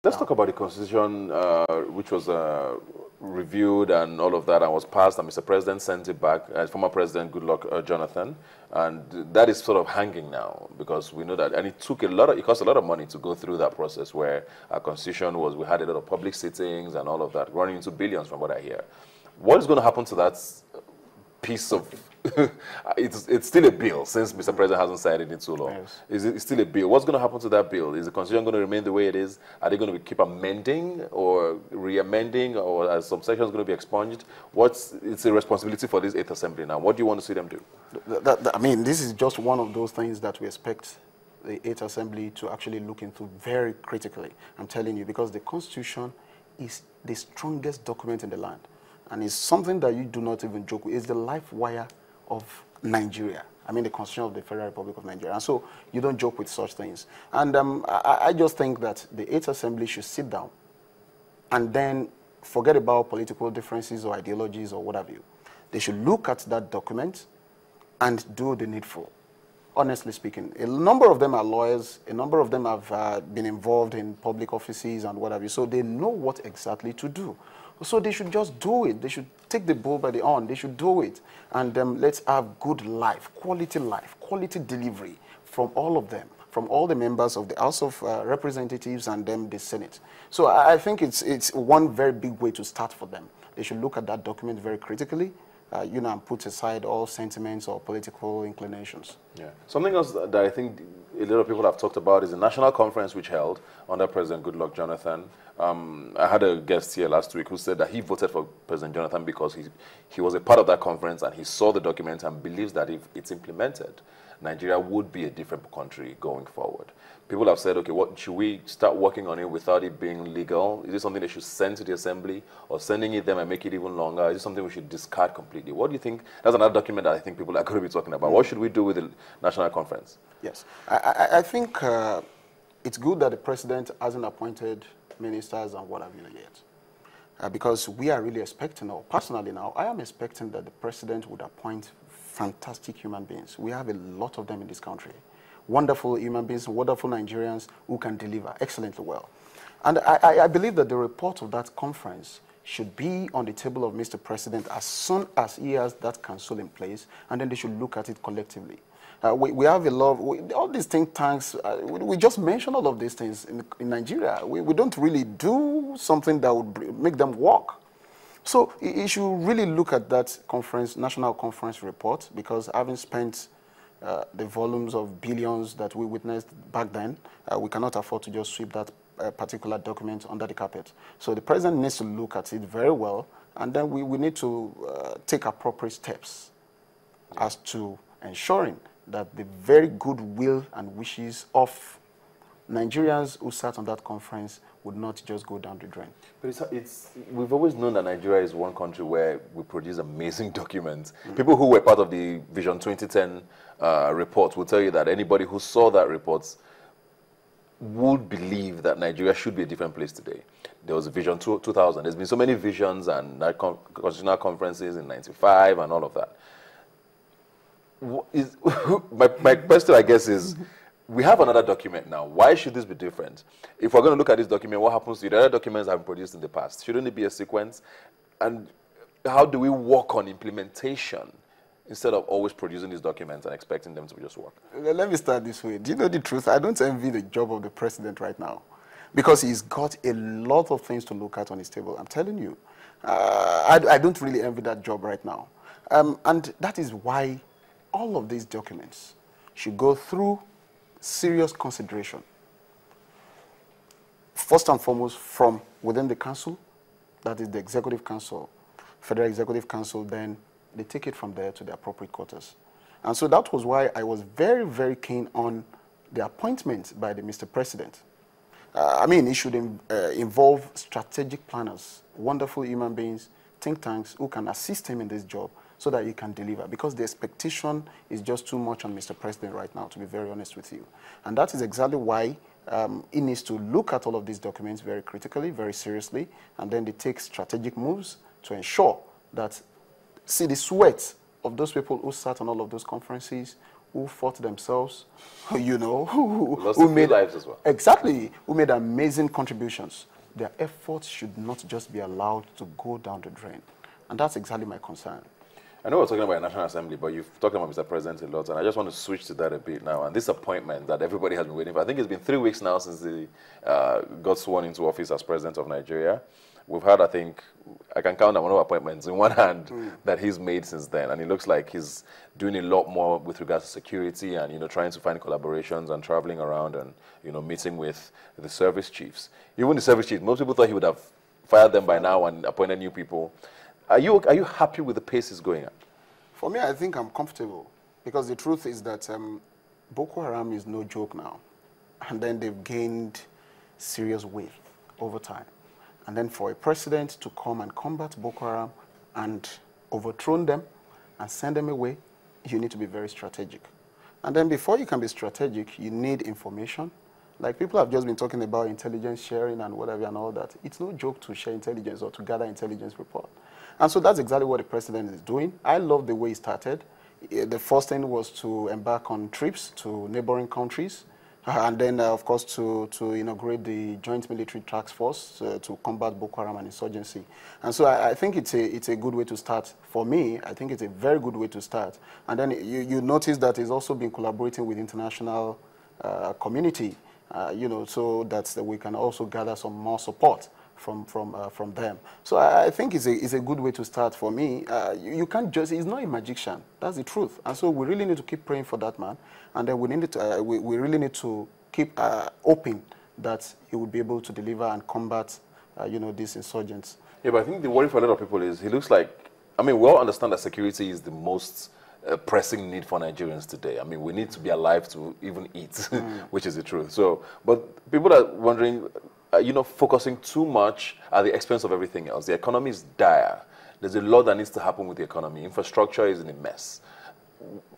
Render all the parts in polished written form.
Let's talk about the Constitution, which was reviewed and all of that, and was passed, and Mr. President sent it back, former President Goodluck Jonathan, and that is sort of hanging now, because we know that, and it cost a lot of money to go through that process, where our Constitution was, we had a lot of public sittings and all of that, running into billions from what I hear. What is going to happen to that piece of it's still a bill, since Mr. President hasn't signed it in too long. Yes. It's still a bill. What's going to happen to that bill? Is the Constitution going to remain the way it is? Are they going to keep amending or re-amending, or are some sections going to be expunged? It's a responsibility for this 8th Assembly now. What do you want to see them do? I mean, this is just one of those things that we expect the 8th Assembly to actually look into very critically. I'm telling you, because the Constitution is the strongest document in the land. And it's something that you do not even joke with. It's the life wire of Nigeria. I mean, the Constitution of the Federal Republic of Nigeria. And so you don't joke with such things. And I just think that the 8th Assembly should sit down and then forget about political differences or ideologies or whatever. They should look at that document and do the needful. Honestly speaking, a number of them are lawyers. A number of them have been involved in public offices and whatever. So they know what exactly to do. So they should just do it. They should take the bull by the horn. They should do it. And let's have good life, quality delivery from all of them, from all the members of the House of Representatives and then the Senate. So I think it's one very big way to start for them. They should look at that document very critically, you know, and put aside all sentiments or political inclinations. Yeah. Something else that I think a lot of people have talked about is the national conference which held under President Goodluck Jonathan. I had a guest here last week who said that he voted for President Jonathan because he was a part of that conference and he saw the document and believes that if it's implemented, Nigeria would be a different country going forward. People have said, okay, what should we start working on it without it being legal? Is it something they should send to the Assembly, or sending it them and make it even longer? Is it something we should discard completely? What do you think? That's another document that I think people are going to be talking about. What should we do with the National Conference? Yes, I think it's good that the President hasn't appointed ministers and what have you yet. Because we are really expecting, or personally now, I am expecting that the President would appoint fantastic human beings. We have a lot of them in this country. Wonderful human beings, wonderful Nigerians who can deliver excellently well. And I believe that the report of that conference should be on the table of Mr. President as soon as he has that council in place, and then they should look at it collectively. We have a lot of, all these think tanks, we just mention all of these things in Nigeria. We don't really do something that would make them work. So you should really look at that conference, national conference report, because having spent the volumes of billions that we witnessed back then, we cannot afford to just sweep that particular document under the carpet. So the President needs to look at it very well, and then we need to take appropriate steps as to ensuring that the very good will and wishes of Nigerians who sat on that conference would not just go down the drain. But we've always known that Nigeria is one country where we produce amazing documents. People who were part of the Vision 2010 report will tell you that anybody who saw that report would believe that Nigeria should be a different place today. There was a Vision 2000. There's been so many visions and constitutional conferences in '95 and all of that. My question, I guess, is we have another document now. Why should this be different? If we're going to look at this document, what happens to the other documents that have been produced in the past? Shouldn't it be a sequence? And how do we work on implementation instead of always producing these documents and expecting them to just work? Let me start this way. Do you know the truth? I don't envy the job of the President right now, because he's got a lot of things to look at on his table. I'm telling you, I don't really envy that job right now. And that is why all of these documents should go through serious consideration. First and foremost, from within the council, that is the Executive Council, Federal Executive Council, then they take it from there to the appropriate quarters. And so that was why I was very, very keen on the appointment by the Mr. President. I mean, it should involve strategic planners, wonderful human beings, think tanks who can assist him in this job so that he can deliver. Because the expectation is just too much on Mr. President right now, to be very honest with you. And that is exactly why he needs to look at all of these documents very critically, very seriously, and then they take strategic moves to ensure that, see, the sweat of those people who sat on all of those conferences, who fought themselves, you know, Lost who a few made lives as well. Exactly, who made amazing contributions. Their efforts should not just be allowed to go down the drain. And that's exactly my concern. I know we're talking about a National Assembly, but you've talked about Mr. President a lot, and I just want to switch to that a bit now. And this appointment that everybody has been waiting for, I think it's been 3 weeks now since he got sworn into office as President of Nigeria. We've had, I think, I can count the number of appointments in one hand that he's made since then, and it looks like he's doing a lot more with regards to security and, you know, trying to find collaborations and traveling around and, you know, meeting with the service chiefs. Even the service chiefs, most people thought he would have fired them by now and appointed new people. Are you happy with the pace he's going at? For me, I think I'm comfortable because the truth is that Boko Haram is no joke now. And then they've gained serious weight over time. And then for a president to come and combat Boko Haram and overthrow them and send them away, you need to be very strategic. And then before you can be strategic, you need information. Like people have just been talking about intelligence sharing and whatever and all that. It's no joke to share intelligence or to gather intelligence report. And so that's exactly what the president is doing. I love the way he started. The first thing was to embark on trips to neighboring countries. And then, of course, to inaugurate the Joint Military Task Force to combat Boko Haram and insurgency. And so I think it's a good way to start. For me, I think it's a very good way to start. And then you notice that he's also been collaborating with international community, you know, so that we can also gather some more support from them. So I think it's a good way to start for me. You can't just, he's not a magician. That's the truth. And so we really need to keep praying for that man. And then we need to, we really need to keep hoping that he will be able to deliver and combat, you know, these insurgents. Yeah, but I think the worry for a lot of people is he looks like, I mean, we all understand that security is the most pressing need for Nigerians today. I mean, we need to be alive to even eat, which is the truth. So, but people are wondering, you know, focusing too much at the expense of everything else. The economy is dire. There's a lot that needs to happen with the economy. Infrastructure is in a mess.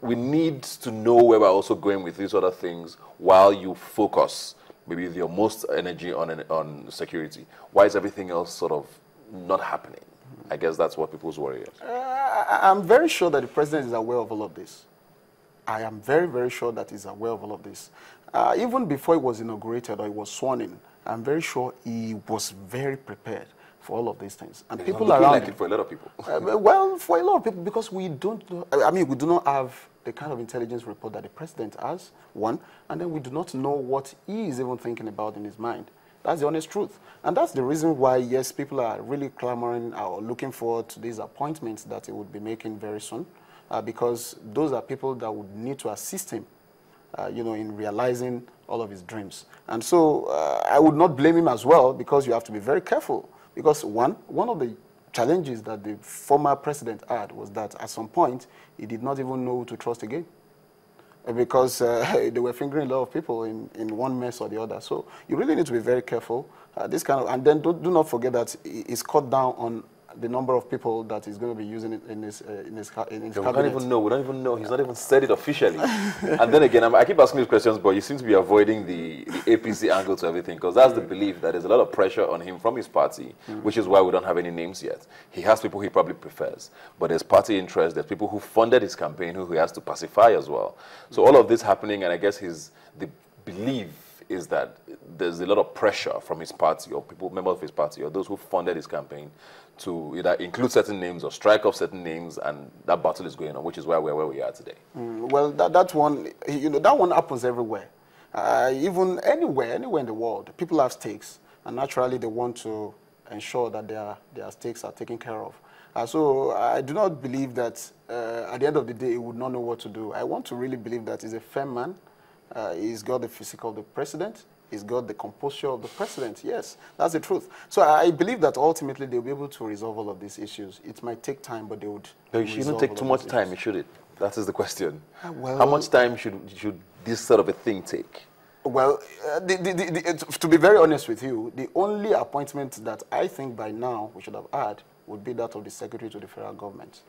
We need to know where we're also going with these other things while you focus maybe your most energy on security. Why is everything else sort of not happening? I guess that's what people's worry is. I'm very sure that the president is aware of all of this. I am very, very sure that he's aware of all of this. Even before he was inaugurated or he was sworn in, I'm very sure he was very prepared for all of these things. And people around like it for a lot of people. Well, for a lot of people, because we don't know, I mean, we do not have the kind of intelligence report that the president has, one, and then we do not know what he is even thinking about in his mind. That's the honest truth. And that's the reason why, yes, people are really clamoring or looking forward to these appointments that he would be making very soon, because those are people that would need to assist him, you know, in realizing all of his dreams. And so I would not blame him as well, because you have to be very careful. Because one of the challenges that the former president had was that at some point, he did not even know who to trust again. Because they were fingering a lot of people in one mess or the other. So you really need to be very careful. This kind of, and then do not forget that it's cut down on the number of people that he's going to be using in his cabinet. We don't even know. We don't even know. He's not even said it officially. And then again, I keep asking these questions, but you seem to be avoiding the APC angle to everything, because that's the belief that there's a lot of pressure on him from his party, which is why we don't have any names yet. He has people he probably prefers, but there's party interest. There's people who funded his campaign who he has to pacify as well. So all of this happening, and I guess the belief is that there's a lot of pressure from his party or people, members of his party, or those who funded his campaign, to either include certain names or strike off certain names, and that battle is going on, which is why we're where we are today. Well, that one, you know, that one happens everywhere. Even anywhere in the world, people have stakes, and naturally they want to ensure that their stakes are taken care of. So I do not believe that at the end of the day he would not know what to do. I want to really believe that he's a firm man. He's got the physique of the president. He's got the composure of the president. Yes, that's the truth. So I believe that ultimately they'll be able to resolve all of these issues. It might take time, but they would. It shouldn't take too much time, should it? That is the question. Well, how much time should this sort of a thing take? Well, to be very honest with you, the only appointment that I think by now we should have had would be that of the Secretary to the Federal Government.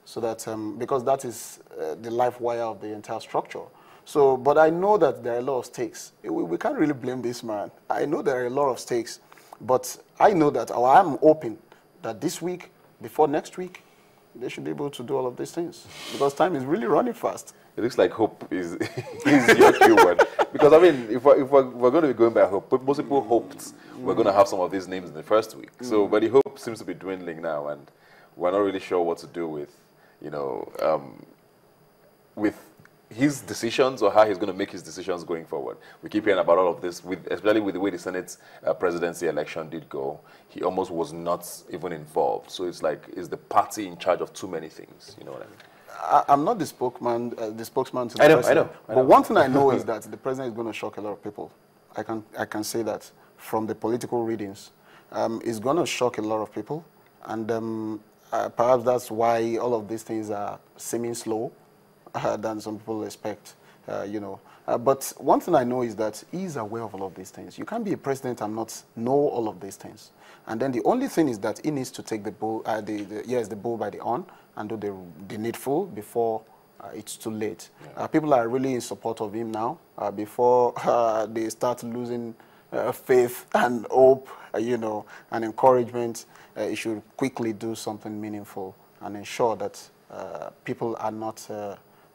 So that, because that is the life wire of the entire structure. So, but I know that there are a lot of stakes. We can't really blame this man. I know there are a lot of stakes, but I know that, or I'm hoping that this week, before next week, they should be able to do all of these things because time is really running fast. It looks like hope is, is your keyword. Because, I mean, if we're going to be going by hope, but most people hoped we're going to have some of these names in the first week. So, but the hope seems to be dwindling now, and we're not really sure what to do with, you know, with his decisions or how he's going to make his decisions going forward. We keep hearing about all of this, especially with the way the Senate presidency election did go. He almost was not even involved. So it's like, is the party in charge of too many things? You know what I mean? I'm not the spokesman to the president. I know. But one thing I know is that the president is going to shock a lot of people. I can say that from the political readings. It's going to shock a lot of people. And perhaps that's why all of these things are seeming slow than some people expect, you know. But one thing I know is that he's aware of all of these things. You can't be a president and not know all of these things. And then the only thing is that he needs to take the bull, the bull by the horn and do the needful before it's too late. Yeah. People are really in support of him now. Before they start losing faith and hope, you know, and encouragement, he should quickly do something meaningful and ensure that people are not,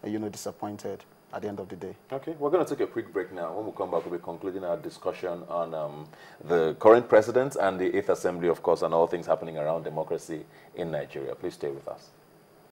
you know, disappointed at the end of the day. Okay, we're going to take a quick break now. When we come back, we'll be concluding our discussion on the current president and the 8th Assembly, of course, and all things happening around democracy in Nigeria. Please stay with us.